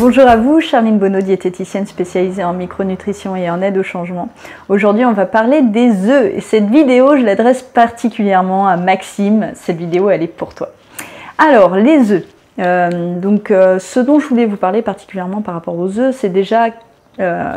Bonjour à vous, Charline Bonneau, diététicienne spécialisée en micronutrition et en aide au changement. Aujourd'hui, on va parler des œufs et cette vidéo, je l'adresse particulièrement à Maxime. Cette vidéo, elle est pour toi. Alors, les œufs. Ce dont je voulais vous parler particulièrement par rapport aux œufs, c'est déjà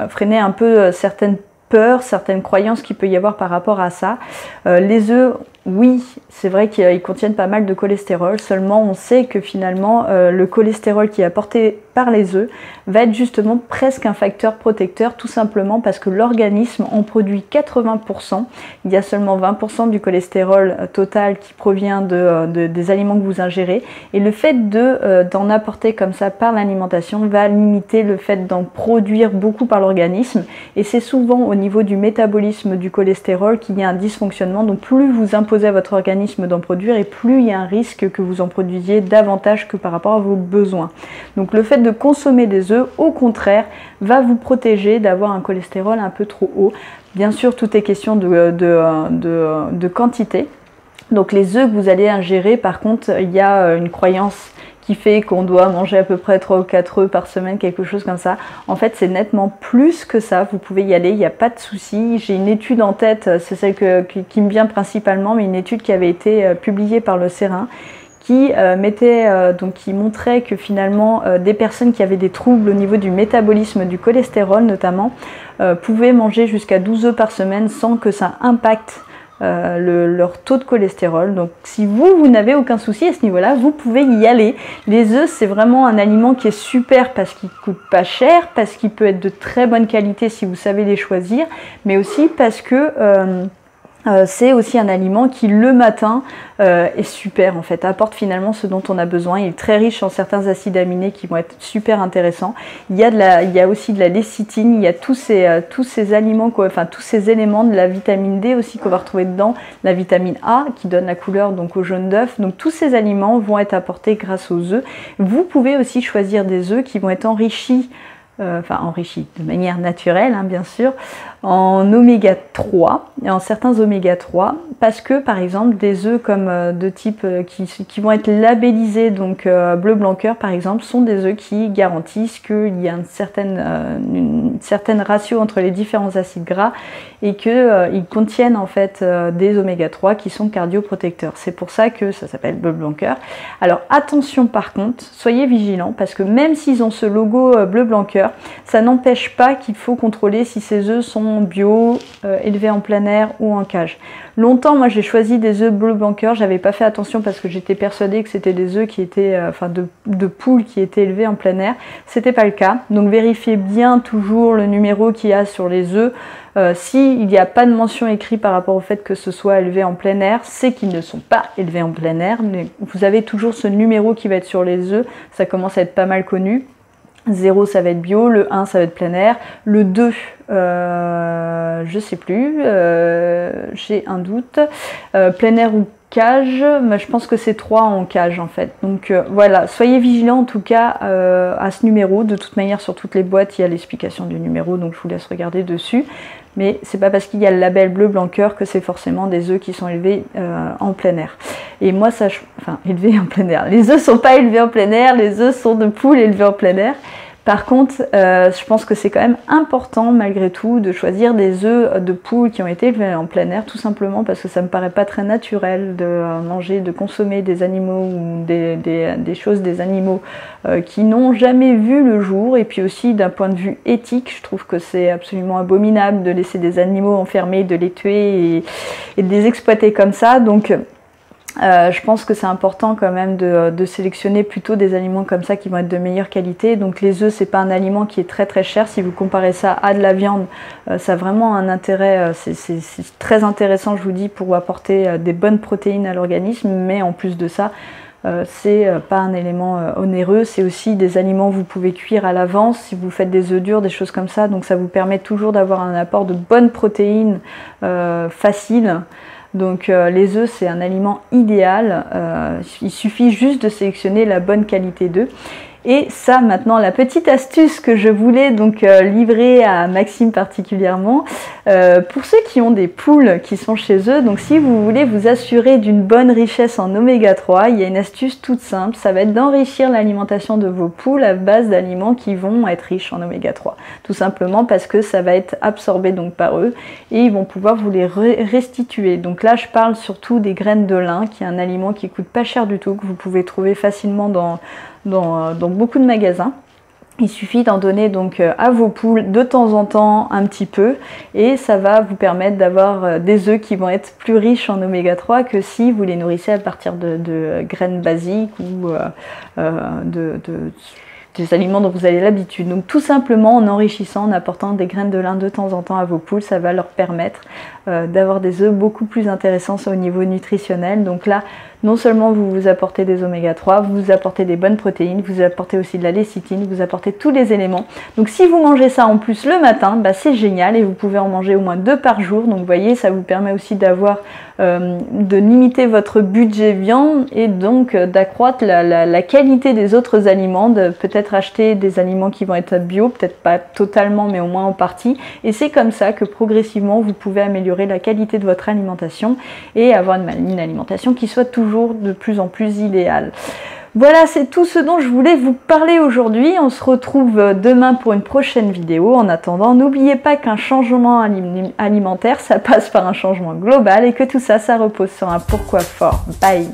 freiner un peu certaines peurs, certaines croyances qu'il peut y avoir par rapport à ça. Les œufs, oui, c'est vrai qu'ils contiennent pas mal de cholestérol, seulement on sait que finalement le cholestérol qui est apporté par les œufs va être justement presque un facteur protecteur, tout simplement parce que l'organisme en produit 80%, il y a seulement 20% du cholestérol total qui provient des aliments que vous ingérez, et le fait d'en apporter comme ça par l'alimentation va limiter le fait d'en produire beaucoup par l'organisme, et c'est souvent au niveau du métabolisme du cholestérol qu'il y a un dysfonctionnement. Donc plus vous imposez à votre organisme d'en produire, et plus il y a un risque que vous en produisiez davantage que par rapport à vos besoins. Donc le fait de consommer des œufs, au contraire, va vous protéger d'avoir un cholestérol un peu trop haut. Bien sûr, tout est question de quantité. Donc les œufs que vous allez ingérer, par contre, il y a une croyance qui fait qu'on doit manger à peu près 3 ou 4 œufs par semaine, quelque chose comme ça. En fait, c'est nettement plus que ça. Vous pouvez y aller, il n'y a pas de souci. J'ai une étude en tête, c'est celle qui me vient principalement, mais une étude qui avait été publiée par le Sérin, qui montrait que finalement des personnes qui avaient des troubles au niveau du métabolisme du cholestérol notamment pouvaient manger jusqu'à 12 œufs par semaine sans que ça impacte leur taux de cholestérol. Donc si vous n'avez aucun souci à ce niveau-là, vous pouvez y aller. Les œufs, c'est vraiment un aliment qui est super parce qu'il coûte pas cher, parce qu'il peut être de très bonne qualité si vous savez les choisir, mais aussi parce que c'est aussi un aliment qui le matin est super en fait, apporte finalement ce dont on a besoin. Il est très riche en certains acides aminés qui vont être super intéressants. Il y a aussi de la lécithine, il y a tous ces aliments, tous ces éléments, de la vitamine D aussi qu'on va retrouver dedans, la vitamine A qui donne la couleur donc au jaune d'œuf. Donc tous ces aliments vont être apportés grâce aux œufs. Vous pouvez aussi choisir des œufs qui vont être enrichis de manière naturelle, hein, bien sûr, en oméga 3 et en certains oméga 3, parce que par exemple des œufs comme de type qui vont être labellisés donc bleu blanc cœur par exemple, sont des œufs qui garantissent qu'il y a une certaine ratio entre les différents acides gras et qu'ils contiennent en fait des oméga 3 qui sont cardioprotecteurs. C'est pour ça que ça s'appelle bleu blanc cœur. Alors attention par contre, soyez vigilants, parce que même s'ils ont ce logo bleu blanc cœur, ça n'empêche pas qu'il faut contrôler si ces œufs sont bio, élevés en plein air ou en cage. Longtemps, moi j'ai choisi des œufs bleu blanc cœur, j'avais pas fait attention parce que j'étais persuadée que c'était des œufs qui étaient, de poules qui étaient élevées en plein air. C'était pas le cas, donc vérifiez bien toujours le numéro qu'il y a sur les œufs. S'il n'y a pas de mention écrite par rapport au fait que ce soit élevé en plein air, c'est qu'ils ne sont pas élevés en plein air, mais vous avez toujours ce numéro qui va être sur les œufs, ça commence à être pas mal connu. 0 ça va être bio, le 1 ça va être plein air, le 2 je sais plus, j'ai un doute, plein air ou cage, mais je pense que c'est 3 en cage en fait. Donc voilà, soyez vigilants en tout cas à ce numéro. De toute manière sur toutes les boîtes il y a l'explication du numéro, donc je vous laisse regarder dessus. Mais c'est pas parce qu'il y a le label bleu blanc cœur que c'est forcément des œufs qui sont élevés en plein air. Et moi élevés en plein air. Les œufs sont pas élevés en plein air, les œufs sont de poules élevées en plein air. Par contre, je pense que c'est quand même important malgré tout de choisir des œufs de poules qui ont été élevés en plein air, tout simplement parce que ça me paraît pas très naturel de manger, de consommer des animaux ou des choses des animaux qui n'ont jamais vu le jour. Et puis aussi d'un point de vue éthique, je trouve que c'est absolument abominable de laisser des animaux enfermés, de les tuer et de les exploiter comme ça. Donc je pense que c'est important quand même de sélectionner plutôt des aliments comme ça qui vont être de meilleure qualité. Donc les œufs, c'est pas un aliment qui est très très cher. Si vous comparez ça à de la viande, ça a vraiment un intérêt, c'est très intéressant, je vous dis, pour apporter des bonnes protéines à l'organisme. Mais en plus de ça, c'est pas un élément onéreux, c'est aussi des aliments que vous pouvez cuire à l'avance si vous faites des œufs durs, des choses comme ça. Donc ça vous permet toujours d'avoir un apport de bonnes protéines faciles. Donc les œufs, c'est un aliment idéal, il suffit juste de sélectionner la bonne qualité d'œufs. Et ça maintenant, la petite astuce que je voulais donc livrer à Maxime particulièrement, pour ceux qui ont des poules qui sont chez eux, donc si vous voulez vous assurer d'une bonne richesse en oméga 3, il y a une astuce toute simple, ça va être d'enrichir l'alimentation de vos poules à base d'aliments qui vont être riches en oméga 3. Tout simplement parce que ça va être absorbé donc par eux et ils vont pouvoir vous les restituer. Donc là je parle surtout des graines de lin, qui est un aliment qui coûte pas cher du tout, que vous pouvez trouver facilement dans beaucoup de magasins. Il suffit d'en donner donc à vos poules de temps en temps un petit peu et ça va vous permettre d'avoir des œufs qui vont être plus riches en oméga 3 que si vous les nourrissez à partir de graines basiques ou des aliments dont vous avez l'habitude. Donc tout simplement en enrichissant, en apportant des graines de lin de temps en temps à vos poules, ça va leur permettre d'avoir des œufs beaucoup plus intéressants au niveau nutritionnel. Donc là, non seulement vous vous apportez des oméga 3, vous apportez des bonnes protéines, vous apportez aussi de la lécithine, vous apportez tous les éléments. Donc si vous mangez ça en plus le matin, bah, c'est génial et vous pouvez en manger au moins 2 par jour. Donc vous voyez, ça vous permet aussi d'avoir de limiter votre budget viande et donc d'accroître la qualité des autres aliments, de peut-être acheter des aliments qui vont être bio, peut-être pas totalement mais au moins en partie. Et c'est comme ça que progressivement vous pouvez améliorer la qualité de votre alimentation et avoir une alimentation qui soit toujours de plus en plus idéale. Voilà, c'est tout ce dont je voulais vous parler aujourd'hui. On se retrouve demain pour une prochaine vidéo. En attendant, n'oubliez pas qu'un changement alimentaire, ça passe par un changement global et que tout ça, ça repose sur un pourquoi fort. Bye!